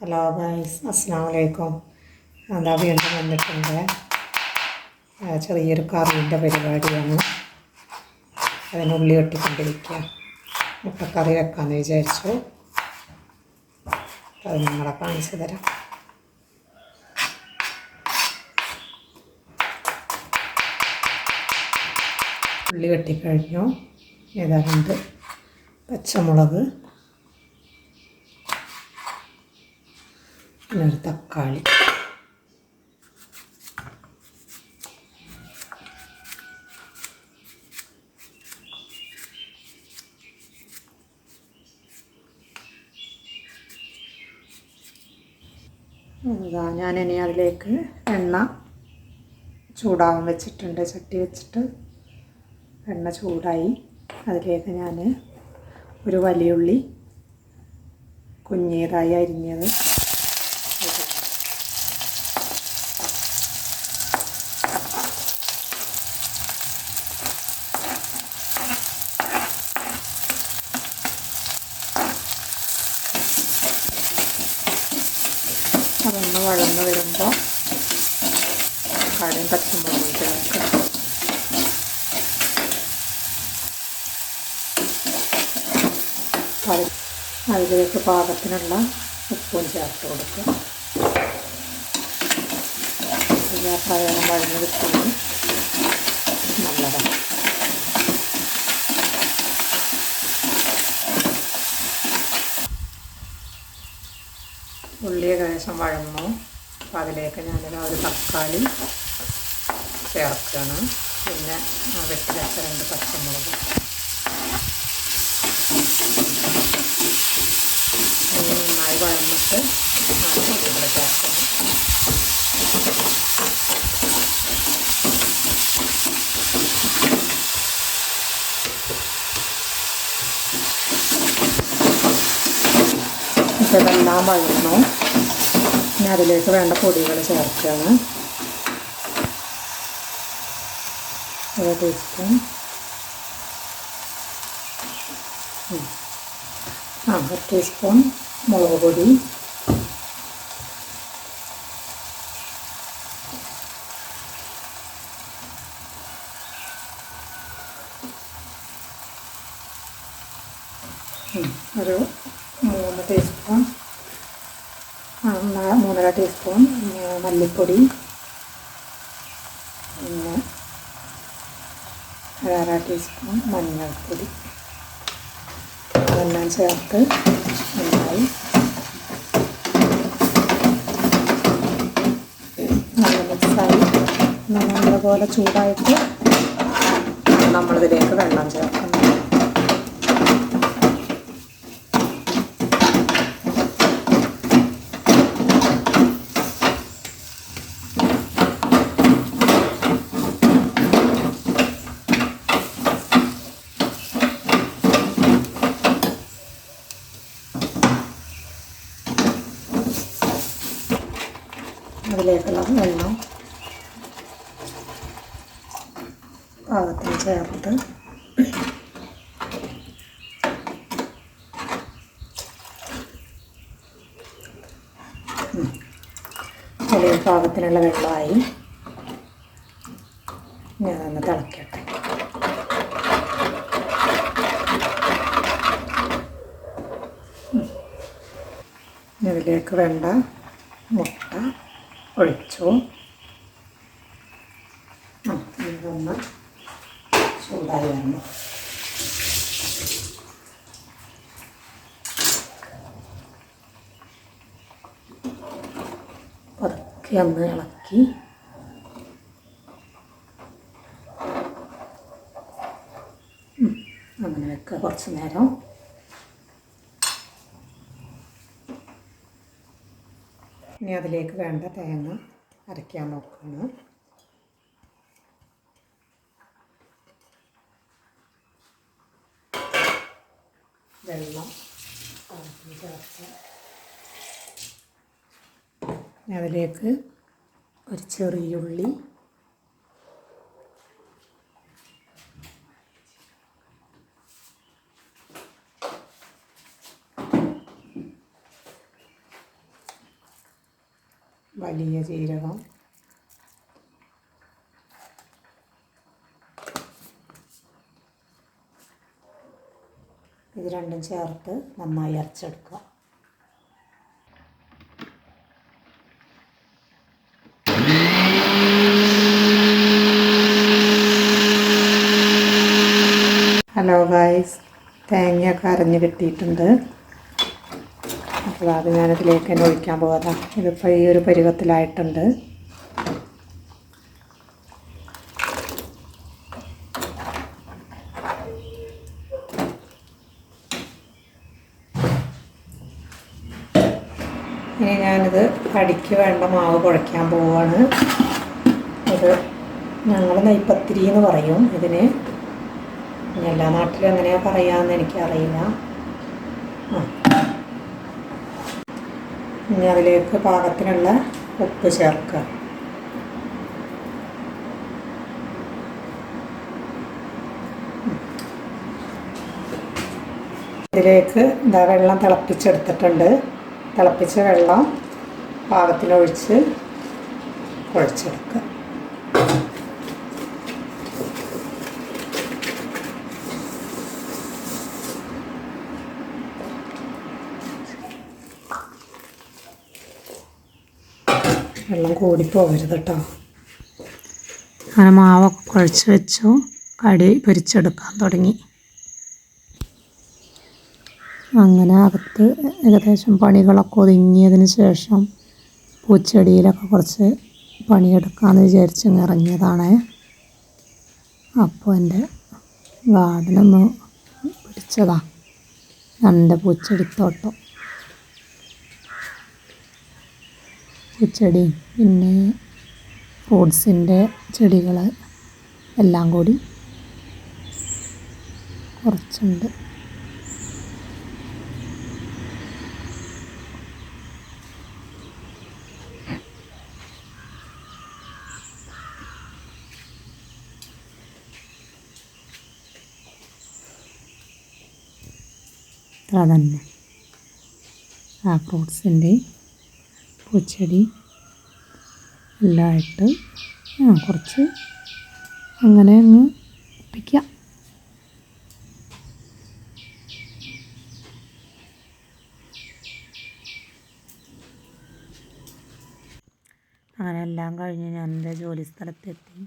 Hello guys, അസ്സലാമു അലൈക്കും. അതാ വീണ്ടും വന്നിട്ടുണ്ട്. ചെറിയൊരു കറിൻ്റെ പരിപാടിയാണ്. അതിനുള്ളി വെട്ടിക്കൊണ്ടിരിക്കുക. മുട്ടക്കറി വെക്കാമെന്ന് വിചാരിച്ചു. അത് നിങ്ങളെ കാണിച്ചു തരാം. ഉള്ളി വെട്ടിക്കഴിഞ്ഞു. ഏതാണ്ട് പച്ചമുളക്, പിന്നെ ഒരു തക്കാളി, ഞാനിനി അതിലേക്ക് എണ്ണ ചൂടാവാൻ വെച്ചിട്ടുണ്ട്. ചട്ടി വെച്ചിട്ട് എണ്ണ ചൂടായി. അതിലേക്ക് ഞാൻ ഒരു വലിയുള്ളി കുഞ്ഞേതായി അരിഞ്ഞത്, അതൊന്ന് വഴന്ന് വരുമ്പോൾ തക്കാളിയും പച്ചമുളകും ചേർക്കുക. അതിലേക്ക് പാകത്തിനുള്ള ഉപ്പും ചേർത്ത് കൊടുക്കുക. പഴം വഴന്ന് കിട്ടുന്നത് നല്ലതാണ്. ഉള്ളി ഏകദേശം വഴന്നു. അപ്പോൾ അതിലേക്ക് ഞാനൊരു ഒരു തക്കാളി ചേർക്കുകയാണ്. പിന്നെ വെട്ടി വെച്ച 2 പച്ചമുളക്, നന്നായി വഴന്നിട്ട് ഇവിടെ ചേർക്കണം. ഇതെല്ലാം വഴന്നു. പിന്നെ അതിലേക്ക് വേണ്ട പൊടികൾ ചേർക്കുകയാണ്. 1 ടീസ്പൂൺ, 1 ടീസ്പൂൺ മുളക് പൊടി, 3 ടീസ്പൂൺ 3.5 ടീസ്പൂൺ മല്ലിപ്പൊടി, പിന്നെ 1/2 ടീസ്പൂൺ മഞ്ഞൾപ്പൊടി. ഇതെല്ലാം ചേർത്ത് നന്നായി നല്ല മിക്സായി നല്ലപോലെ ചൂടായിട്ട് നമ്മളിതിലേക്ക് വെള്ളം ചേർക്കണം. അതിലേക്കുള്ള വെള്ളം പാകത്തിന് ചേർത്ത് അതിൽ പാകത്തിനുള്ള വെള്ളമായി. ഞാനൊന്ന് തിളക്കട്ടെ. ഇതിലേക്ക് വേണ്ട മുട്ട ഒഴിച്ചു. ഇതൊന്ന് ചൂടായി വരണം. പതുക്കെ ഒന്ന് ഇളക്കി അങ്ങനെ വെക്കുക കുറച്ച് നേരം. ഇനി അതിലേക്ക് വേണ്ട തേങ്ങ അരയ്ക്കാൻ നോക്കണം. വെള്ളം ചേർത്ത് അതിലേക്ക് ഒരു ചെറിയുള്ളി, വലിയ ജീരകം, ഇത് രണ്ടും ചേർത്ത് നന്നായി അരച്ചെടുക്കുക. ഹലോ ഗായ്സ്, തേങ്ങയൊക്കെ അരഞ്ഞ് കിട്ടിയിട്ടുണ്ട്. അപ്പോൾ അത് ഞാനിതിലേക്ക് തന്നെ ഒഴിക്കാൻ പോകാം. ഇതിപ്പോൾ ഈ ഒരു പരുവത്തിലായിട്ടുണ്ട്. ഇനി ഞാനിത് കടിക്ക് വേണ്ട മാവ് കുഴയ്ക്കാൻ പോവുകയാണ്. ഇത് ഞങ്ങൾ നെയ്പത്തിരി എന്ന് പറയും ഇതിന്. എല്ലാ നാട്ടിലും എങ്ങനെയാണ് പറയാമെന്ന് എനിക്കറിയില്ല. ഇനി അതിലേക്ക് പാകത്തിനുള്ള ഉപ്പ് ചേർക്കുക. ഇതിലേക്ക് വെള്ളം തിളപ്പിച്ചെടുത്തിട്ടുണ്ട്. തിളപ്പിച്ച വെള്ളം പാകത്തിനൊഴിച്ച് കുഴച്ചെടുക്കുക. വെള്ളം കൂടിപ്പോകരുത് കേട്ടോ. അങ്ങനെ മാവൊക്കെ കുഴച്ച് വെച്ചു. കടി പൊരിച്ചെടുക്കാൻ തുടങ്ങി. അങ്ങനെ അകത്ത് ഏകദേശം പണികളൊക്കെ ഒതുങ്ങിയതിന് ശേഷം പൂച്ചെടിയിലൊക്കെ കുറച്ച് പണിയെടുക്കാമെന്ന് വിചാരിച്ച് ഇറങ്ങിയതാണ്. അപ്പോൾ എൻ്റെ ഗാർഡനൊന്ന് പിടിച്ചതാണ്. എൻ്റെ പൂച്ചെടിത്തോട്ടം, പൂച്ചെടി പിന്നെ ഫ്രൂട്ട്സിൻ്റെ ചെടികൾ എല്ലാം കൂടി കുറച്ചുണ്ട്. അതന്നെ ആ ഫ്രൂട്ട്സിൻ്റെ പൂച്ചെടി എല്ലാമായിട്ട് കുറച്ച് അങ്ങനെ അങ്ങ് ഒപ്പിക്കാം. അങ്ങനെ എല്ലാം കഴിഞ്ഞ് ഞാൻ എൻ്റെ ജോലി സ്ഥലത്തെത്തി.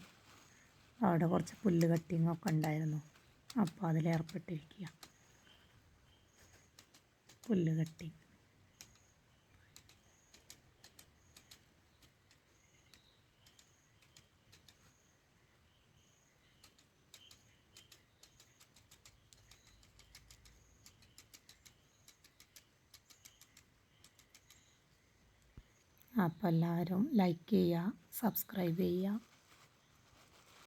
അവിടെ കുറച്ച് പുല്ല് കട്ടിങ്ങൊക്കെ ഉണ്ടായിരുന്നു. അപ്പോൾ അതിലേർപ്പെട്ടിരിക്കുക. പുല്ല് കട്ടി അപ്പോൾ എല്ലാവരും ലൈക്ക് ചെയ്യുക, സബ്സ്ക്രൈബ് ചെയ്യുക.